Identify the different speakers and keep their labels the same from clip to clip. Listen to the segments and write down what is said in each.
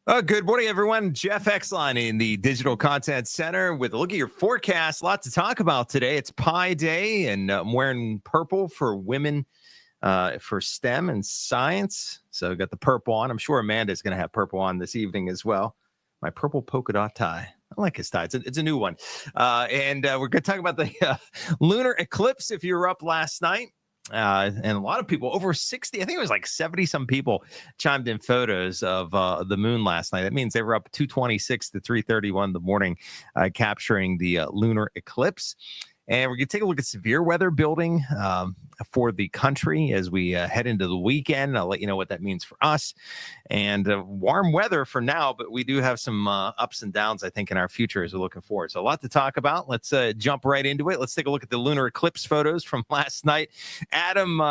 Speaker 1: Good morning, everyone. Jeff Exline in the Digital Content Center with a look at your forecast. A lot to talk about today. It's Pi Day, and I'm wearing purple for women for STEM and science. So I got the purple on. I'm sure Amanda's going to have purple on this evening as well. My purple polka dot tie. I like his tie. It's a new one. And we're going to talk about the lunar eclipse if you were up last night. And a lot of people, over 60, I think it was like 70 some people chimed in photos of the moon last night. That means they were up 2:26 to 3:31 in the morning, capturing the lunar eclipse. And we're going to take a look at severe weather building for the country as we head into the weekend. I'll let you know what that means for us. And warm weather for now, but we do have some ups and downs, I think, in our future as we're looking forward. So a lot to talk about. Let's jump right into it. Let's take a look at the lunar eclipse photos from last night. Adam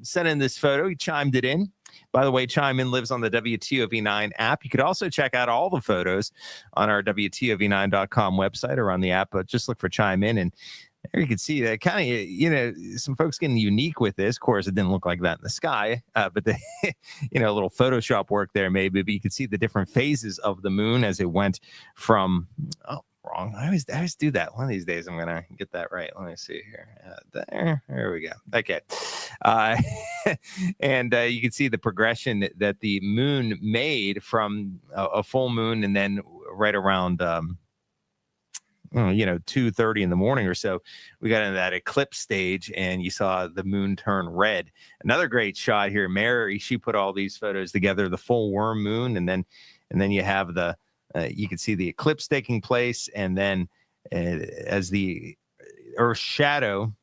Speaker 1: sent in this photo. He chimed it in. By the way, Chime In lives on the WTOV9 app. You could also check out all the photos on our WTOV9.com website or on the app. But just look for Chime In, and there you can see that kind of, some folks getting unique with this. Of course, it didn't look like that in the sky, but the, a little Photoshop work there maybe. But you could see the different phases of the moon as it went from, wrong. I always do that. One of these days, I'm going to get that right. Let me see here. There we go. Okay. And you can see the progression that the moon made from a full moon, and then right around 2:30 in the morning or so, we got into that eclipse stage, and you saw the moon turn red. Another great shot here. Mary, she put all these photos together, the full worm moon, and then you have the you can see the eclipse taking place, and then as the Earth's shadow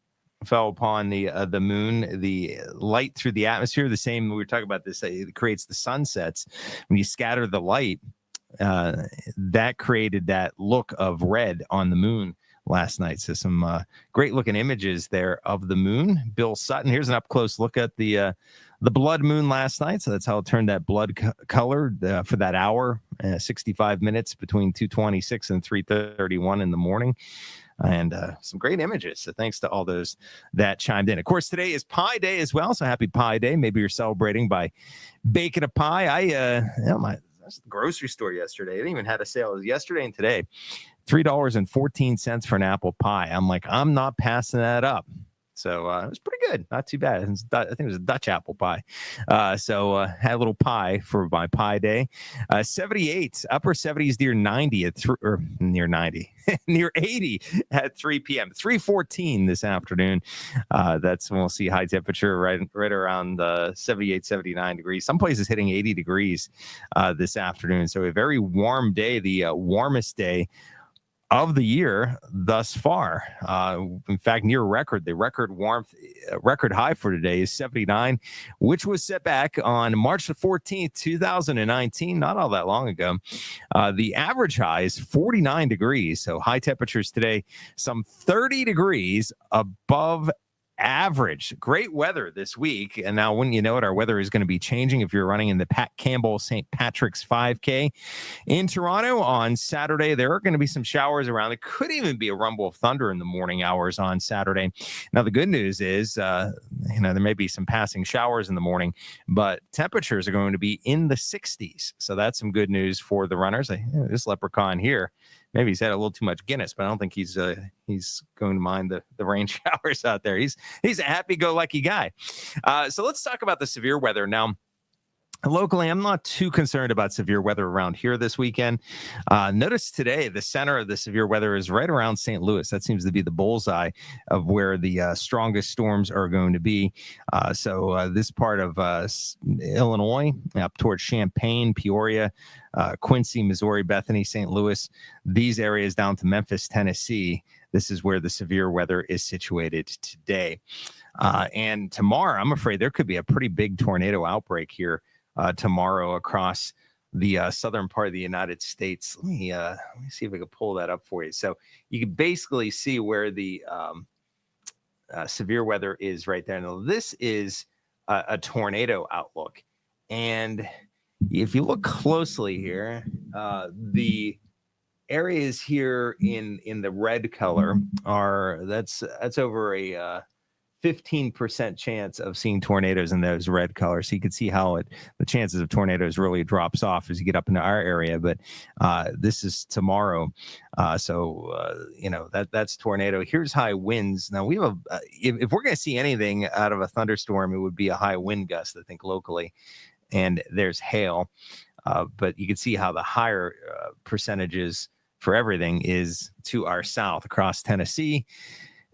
Speaker 1: fell upon the moon, the light through the atmosphere, the same we were talking about this, it creates the sunsets. When you scatter the light, that created that look of red on the moon last night. So some great looking images there of the moon. Bill Sutton, here's an up close look at the blood moon last night. So that's how it turned that blood color for that hour, 65 minutes between 2:26 and 3:31 in the morning. And some great images. So thanks to all those that chimed in. Of course, today is Pi Day as well. So happy Pi Day. Maybe you're celebrating by baking a pie. The grocery store yesterday. They didn't even had a sale. It was yesterday and today. $3.14 for an apple pie. I'm like, I'm not passing that up. So it was pretty good. Not too bad. I think it was a Dutch apple pie. So had a little pie for my Pi Day. 78, upper 70s near 90 near 90, near 80 at 3 p.m. 3:14 this afternoon. That's when we'll see high temperature right around 78, 79 degrees. Some places hitting 80 degrees this afternoon. So a very warm day, the warmest day of the year thus far. In fact, near record. The record warmth, record high for today is 79, which was set back on March the 14th, 2019, not all that long ago. The average high is 49 degrees. So high temperatures today, some 30 degrees above average. Great weather this week. And now, when you know it, our weather is going to be changing if you're running in the Pat Campbell St. Patrick's 5K in Toronto on Saturday. There are going to be some showers around. There could even be a rumble of thunder in the morning hours on Saturday. Now, the good news is, there may be some passing showers in the morning, but temperatures are going to be in the 60s. So that's some good news for the runners. This leprechaun here, maybe he's had a little too much Guinness, but I don't think he's going to mind the rain showers out there. He's a happy-go-lucky guy. So let's talk about the severe weather now. Locally, I'm not too concerned about severe weather around here this weekend. Notice today, the center of the severe weather is right around St. Louis. That seems to be the bullseye of where the strongest storms are going to be. So this part of Illinois, up towards Champaign, Peoria, Quincy, Missouri, Bethany, St. Louis, these areas down to Memphis, Tennessee, this is where the severe weather is situated today. And tomorrow, I'm afraid there could be a pretty big tornado outbreak here tomorrow across the southern part of the United States. Let me see if I can pull that up for you. So you can basically see where the severe weather is right there. Now, this is a tornado outlook. And if you look closely here, the areas here in the red color are that's over a 15% chance of seeing tornadoes in those red colors. So you can see how the chances of tornadoes really drops off as you get up into our area. But this is tomorrow. That's tornado. Here's high winds. Now we have if we're going to see anything out of a thunderstorm, it would be a high wind gust, I think, locally. And there's hail. But you can see how the higher percentages for everything is to our south across Tennessee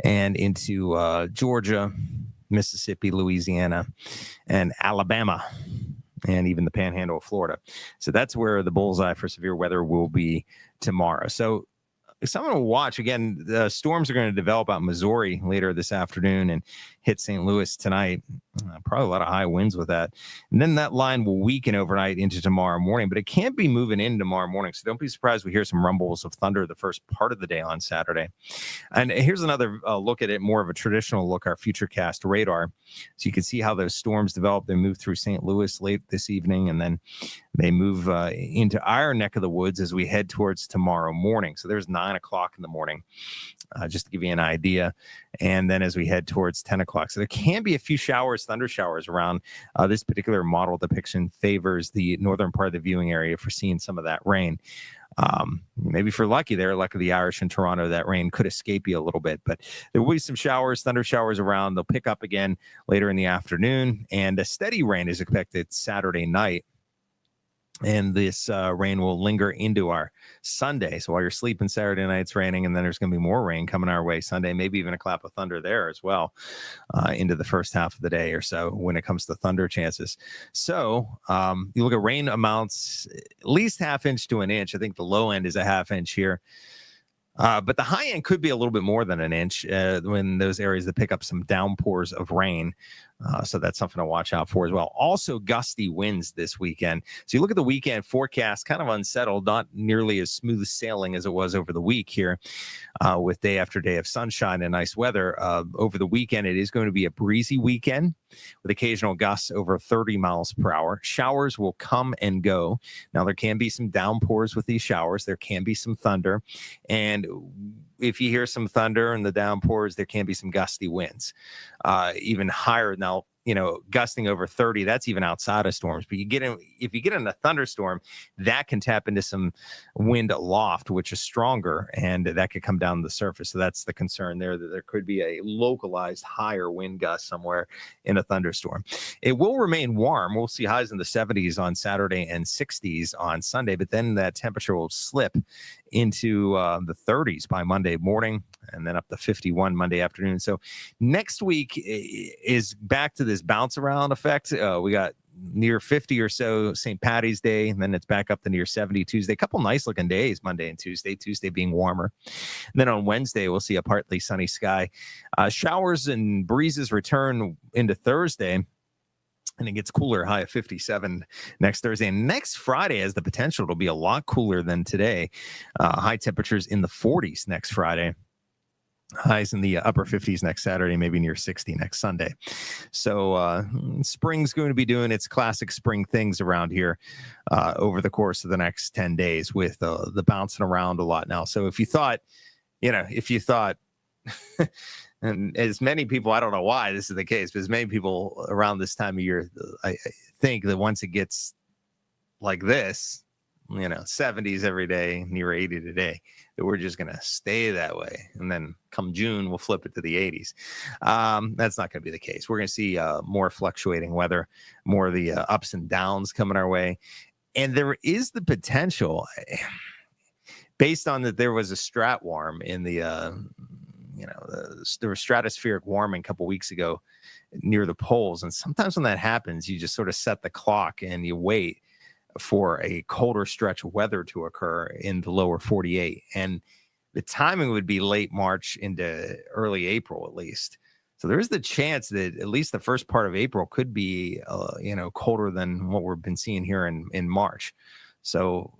Speaker 1: and into Georgia, Mississippi, Louisiana, and Alabama, and even the panhandle of Florida. So that's where the bullseye for severe weather will be tomorrow. So something to watch. Again, the storms are going to develop out in Missouri later this afternoon and hit St. Louis tonight. Probably a lot of high winds with that. And then that line will weaken overnight into tomorrow morning, but it can't be moving in tomorrow morning. So don't be surprised we hear some rumbles of thunder the first part of the day on Saturday. And here's another look at it, more of a traditional look, our Futurecast radar. So you can see how those storms develop. They move through St. Louis late this evening, and then they move into our neck of the woods as we head towards tomorrow morning. So there's 9 o'clock in the morning, just to give you an idea. And then as we head towards 10 o'clock. So there can be a few showers, thunder showers around. This particular model depiction favors the northern part of the viewing area for seeing some of that rain. Maybe if you're lucky there, luck of the Irish in Toronto, that rain could escape you a little bit. But there will be some showers, thunder showers around. They'll pick up again later in the afternoon. And a steady rain is expected Saturday night. And this rain will linger into our Sunday. So while you're sleeping Saturday night, it's raining, and then there's going to be more rain coming our way Sunday, maybe even a clap of thunder there as well into the first half of the day or so when it comes to thunder chances. So you look at rain amounts, at least half inch to an inch. I think the low end is a half inch here. But the high end could be a little bit more than an inch when those areas that pick up some downpours of rain. So that's something to watch out for as well. Also, gusty winds this weekend. So you look at the weekend forecast, kind of unsettled, not nearly as smooth sailing as it was over the week here with day after day of sunshine and nice weather. Over the weekend, it is going to be a breezy weekend with occasional gusts over 30 miles per hour. Showers will come and go. Now, there can be some downpours with these showers. There can be some thunder. And if you hear some thunder and the downpours, there can be some gusty winds, even higher. Now, gusting over 30, that's even outside of storms. But if you get in a thunderstorm, that can tap into some wind aloft, which is stronger, and that could come down the surface. So that's the concern there, that there could be a localized higher wind gust somewhere in a thunderstorm. It will remain warm. We'll see highs in the 70s on Saturday and 60s on Sunday, but then that temperature will slip into the 30s by Monday morning, and then up to 51 Monday afternoon. So next week is back to this bounce around effect. We got near 50 or so St. Patty's Day, and then it's back up to near 70 Tuesday. A couple nice looking days, Monday and Tuesday being warmer. And then on Wednesday, we'll see a partly sunny sky. Showers and breezes return into Thursday, and it gets cooler, high of 57 next Thursday. And next Friday has the potential to be a lot cooler than today. High temperatures in the 40s next Friday. Highs in the upper 50s next Saturday, maybe near 60 next Sunday. So spring's going to be doing its classic spring things around here over the course of the next 10 days with the bouncing around a lot now. So if you thought, and as many people, I don't know why this is the case, but as many people around this time of year, I think that once it gets like this, 70s every day, near 80 today, that we're just going to stay that way. And then come June, we'll flip it to the 80s. That's not going to be the case. We're going to see more fluctuating weather, more of the ups and downs coming our way. And there is the potential, based on that there was a strat warm in the, there was stratospheric warming a couple weeks ago near the poles. And sometimes when that happens, you just sort of set the clock and you wait for a colder stretch of weather to occur in the lower 48. And the timing would be late March into early April, at least. So there is the chance that at least the first part of April could be, colder than what we've been seeing here in March. So,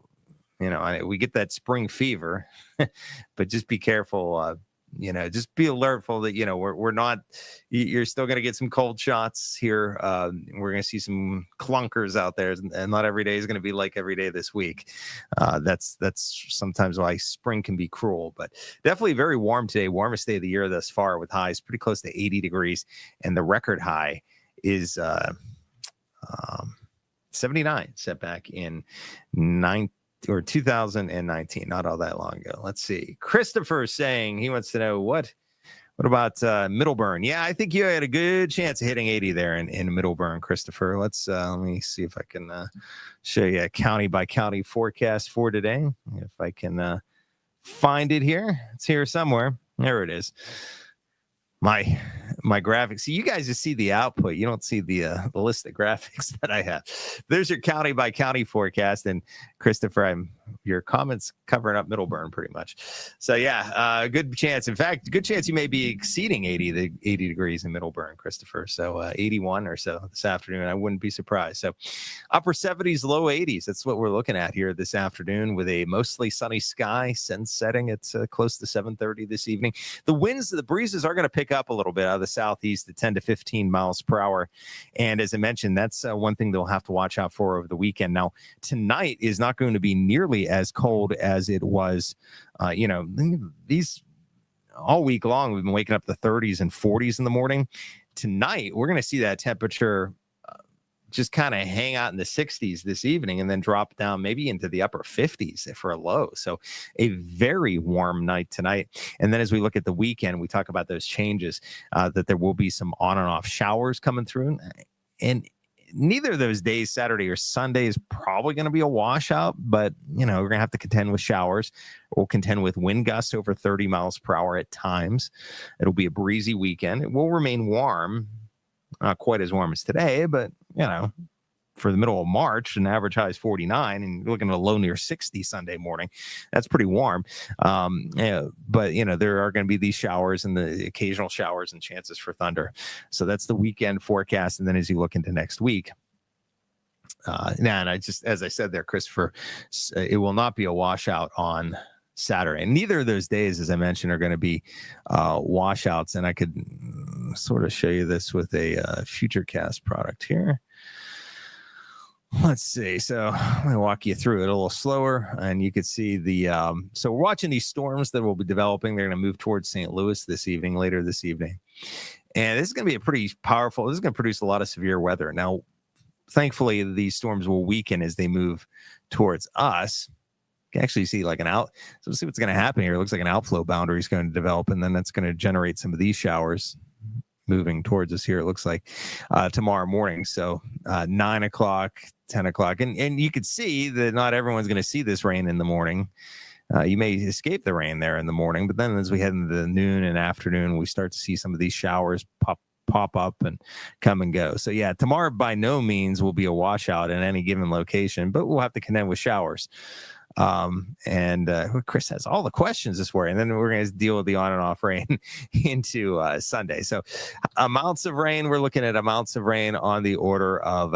Speaker 1: we get that spring fever, but just be careful, just be alertful that, we're not, you're still going to get some cold shots here. We're going to see some clunkers out there, and not every day is going to be like every day this week. That's sometimes why spring can be cruel, but definitely very warm today. Warmest day of the year thus far, with highs pretty close to 80 degrees. And the record high is 79, set back in 2019, not all that long ago. Let's see. Christopher is saying he wants to know what about Middleburn? Yeah, I think you had a good chance of hitting 80 there in Middleburn, Christopher. Let me see if I can show you a county by county forecast for today. If I can find it here. It's here somewhere. There it is. My graphics. See, you guys just see the output. You don't see the list of graphics that I have. There's your county by county forecast. And Christopher, your comments covering up Middleburn pretty much. So yeah, good chance. In fact, good chance you may be exceeding 80 degrees in Middleburn, Christopher. So 81 or so this afternoon. I wouldn't be surprised. So upper 70s, low 80s. That's what we're looking at here this afternoon, with a mostly sunny sky. Sun setting at close to 7:30 this evening. The breezes are going to pick up a little bit out of the southeast at 10 to 15 miles per hour. And as I mentioned, that's one thing they'll have to watch out for over the weekend. Now, tonight is not going to be nearly as cold as it was. These all week long, we've been waking up the 30s and 40s in the morning. Tonight, we're going to see that temperature just kind of hang out in the 60s this evening, and then drop down maybe into the upper 50s for a low. So a very warm night tonight. And then as we look at the weekend, we talk about those changes, that there will be some on and off showers coming through. And neither of those days, Saturday or Sunday, is probably going to be a washout, but we're going to have to contend with showers. We'll contend with wind gusts over 30 miles per hour at times. It'll be a breezy weekend. It will remain warm. Not quite as warm as today, but, for the middle of March, an average high is 49, and you're looking at a low near 60 Sunday morning. That's pretty warm. But, there are going to be these showers and the occasional showers and chances for thunder. So that's the weekend forecast. And then as you look into next week, and as I said there, Christopher, it will not be a washout on Saturday. And neither of those days, as I mentioned, are going to be washouts. And I could sort of show you this with a Futurecast product here. Let's see. So I'm going to walk you through it a little slower, and you could see so we're watching these storms that will be developing. They're going to move towards St. Louis later this evening. And this is going to be this is going to produce a lot of severe weather. Now, thankfully, these storms will weaken as they move towards us. You can actually see so let's see what's going to happen here. It looks like an outflow boundary is going to develop, and then that's going to generate some of these showers moving towards us here. It looks like tomorrow morning. So 9 o'clock, 10 o'clock. And you could see that not everyone's going to see this rain in the morning. You may escape the rain there in the morning, but then as we head into the noon and afternoon, we start to see some of these showers pop up and come and go. So yeah, tomorrow by no means will be a washout in any given location, but we'll have to contend with showers. Chris has all the questions this morning, and then we're going to deal with the on and off rain into Sunday. So amounts of rain, we're looking at amounts of rain on the order of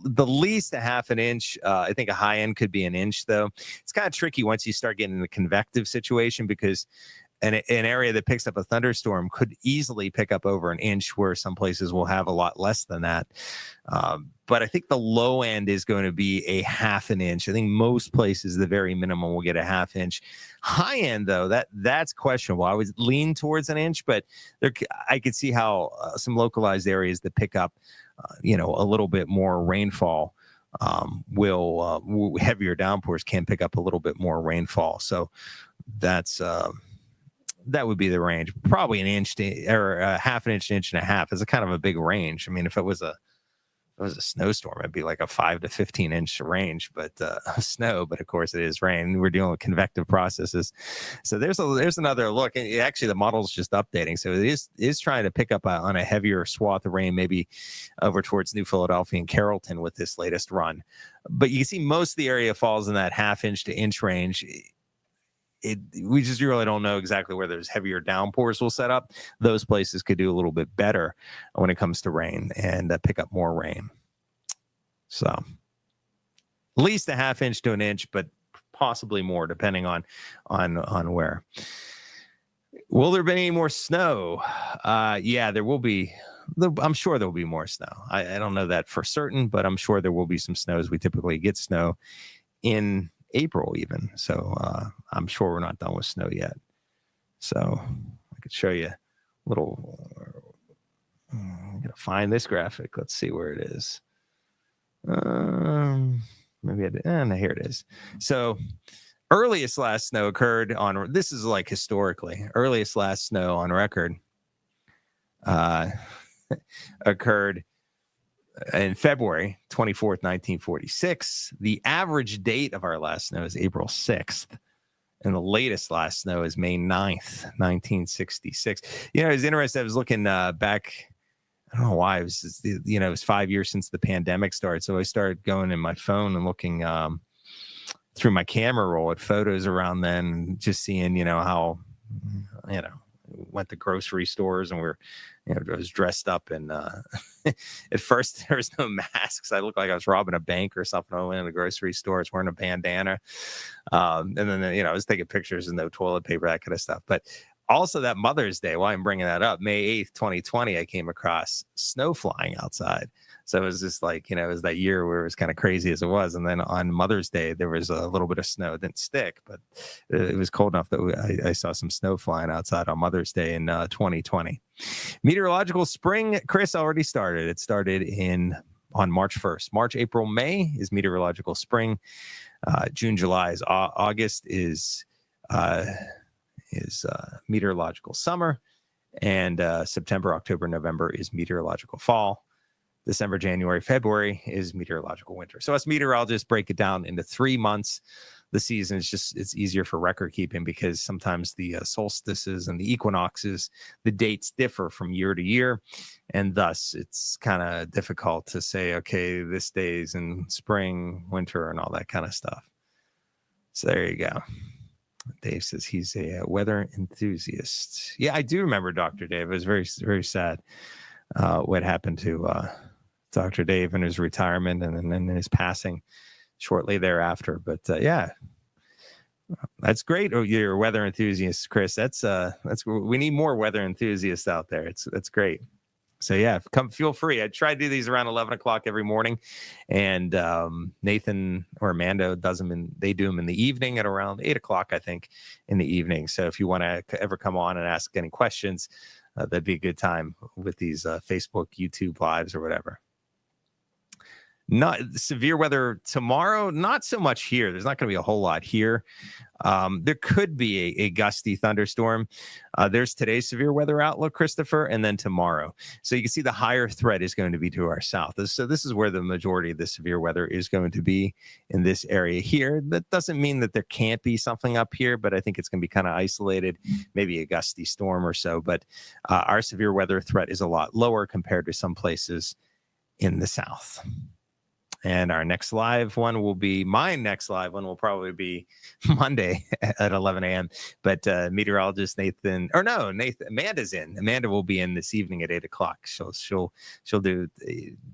Speaker 1: the least a half an inch. I think a high end could be an inch, though. It's kind of tricky once you start getting in the convective situation, because an area that picks up a thunderstorm could easily pick up over an inch, where some places will have a lot less than that. But I think the low end is going to be a half an inch. I think most places, the very minimum, will get a half inch. High end, though, that's questionable. I would lean towards an inch, but I could see how some localized areas that pick up, a little bit more rainfall heavier downpours can pick up a little bit more rainfall. So that would be the range. Probably an inch or a half an inch, inch and a half is a kind of a big range. I mean, if it was a snowstorm, it'd be like a 5 to 15 inch range, but snow. But of course, it is rain. We're dealing with convective processes. So there's another look. And actually, the model's just updating, so it is trying to pick up on a heavier swath of rain, maybe over towards New Philadelphia and Carrollton with this latest run. But you can see most of the area falls in that half inch to inch range. We just really don't know exactly where those heavier downpours will set up. Those places could do a little bit better when it comes to rain and pick up more rain. So at least a half inch to an inch, but possibly more depending on where. Will there be any more snow? Yeah, there will be. I'm sure there will be more snow. I don't know that for certain, but I'm sure there will be some snows. We typically get snow in April even. So I'm sure we're not done with snow yet. So I could show you a little. I'm going to find this graphic. Let's see where it is. Maybe no, here it is. So earliest last snow occurred on, this is like historically, earliest last snow on record occurred in February 24th, 1946. The average date of our last snow is April 6th. And the latest last snow is May 9th, 1966. You know, it was interesting. I was looking back. I don't know why. It was, it was 5 years since the pandemic started. So I started going in my phone and looking through my camera roll at photos around then, just seeing, how, went to grocery stores and I was dressed up and at first there was no masks. I looked like I was robbing a bank or something. I went in the grocery store, I was wearing a bandana. And then, I was taking pictures and no toilet paper, that kind of stuff. But also that Mother's Day, why I'm bringing that up, May 8th, 2020, I came across snow flying outside. So it was just like, it was that year where it was kind of crazy as it was. And then on Mother's Day, there was a little bit of snow. It didn't stick, but it was cold enough that I saw some snow flying outside on Mother's Day in 2020. Meteorological spring, Chris, already started. It started on March 1st. March, April, May is meteorological spring. June, July is August is meteorological summer. And September, October, November is meteorological fall. December, January, February is meteorological winter. So us meteorologists break it down into 3 months. The season is it's easier for record keeping because sometimes the solstices and the equinoxes, the dates differ from year to year. And thus it's kind of difficult to say, okay, this day's in spring, winter, and all that kind of stuff. So there you go. Dave says he's a weather enthusiast. Yeah, I do remember Dr. Dave. It was very, very sad what happened to Dr. Dave and his retirement and then his passing shortly thereafter. But yeah, that's great. Oh, you're a weather enthusiast, Chris. That's we need more weather enthusiasts out there. That's great. So yeah, feel free. I try to do these around 11 o'clock every morning, and Nathan or Amanda they do them in the evening at around 8 o'clock, I think, in the evening. So if you want to ever come on and ask any questions, that'd be a good time with these Facebook, YouTube lives or whatever. Not severe weather tomorrow, not so much here. There's not going to be a whole lot here. There could be a gusty thunderstorm. There's today's severe weather outlook, Christopher, and then tomorrow. So you can see the higher threat is going to be to our south. So this is where the majority of the severe weather is going to be in this area here. That doesn't mean that there can't be something up here, but I think it's going to be kind of isolated, maybe a gusty storm or so. But our severe weather threat is a lot lower compared to some places in the south. And my next live one will probably be Monday at 11 a.m. But meteorologist Amanda's in. Amanda will be in this evening at 8 o'clock. She'll do,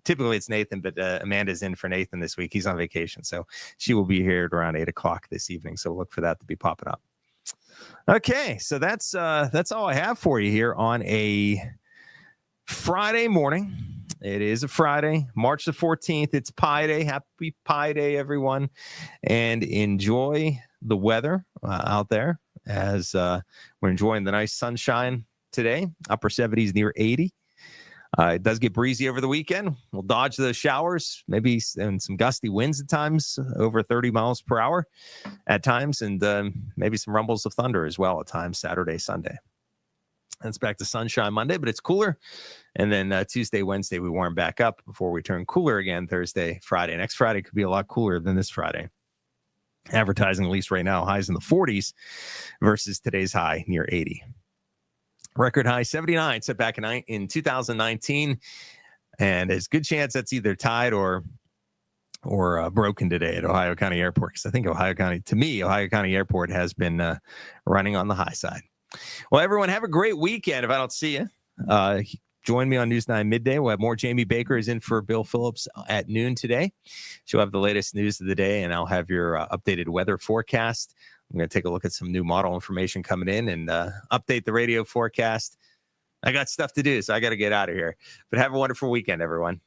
Speaker 1: typically it's Nathan, but Amanda's in for Nathan this week. He's on vacation. So she will be here at around 8 o'clock this evening. So look for that to be popping up. Okay. So that's all I have for you here on a Friday morning. It is a Friday, March the 14th. It's Pi Day. Happy Pi Day, everyone. And enjoy the weather out there as we're enjoying the nice sunshine today. Upper 70s, near 80. It does get breezy over the weekend. We'll dodge those showers, maybe and some gusty winds at times, over 30 miles per hour at times, and maybe some rumbles of thunder as well at times, Saturday, Sunday. It's back to sunshine Monday, but it's cooler. And then Tuesday, Wednesday, we warm back up before we turn cooler again Thursday, Friday. Next Friday could be a lot cooler than this Friday. Advertising, at least right now, highs in the 40s versus today's high near 80. Record high 79 set back in 2019. And there's a good chance that's either tied or broken today at Ohio County Airport. Because I think Ohio County Airport has been running on the high side. Well, everyone, have a great weekend. If I don't see you, join me on News 9 midday. We'll have more. Jamie Baker is in for Bill Phillips at noon today. She'll have the latest news of the day, and I'll have your updated weather forecast I'm going to take a look at some new model information coming in and update the radio forecast. I got stuff to do, so I got to get out of here. But have a wonderful weekend, everyone.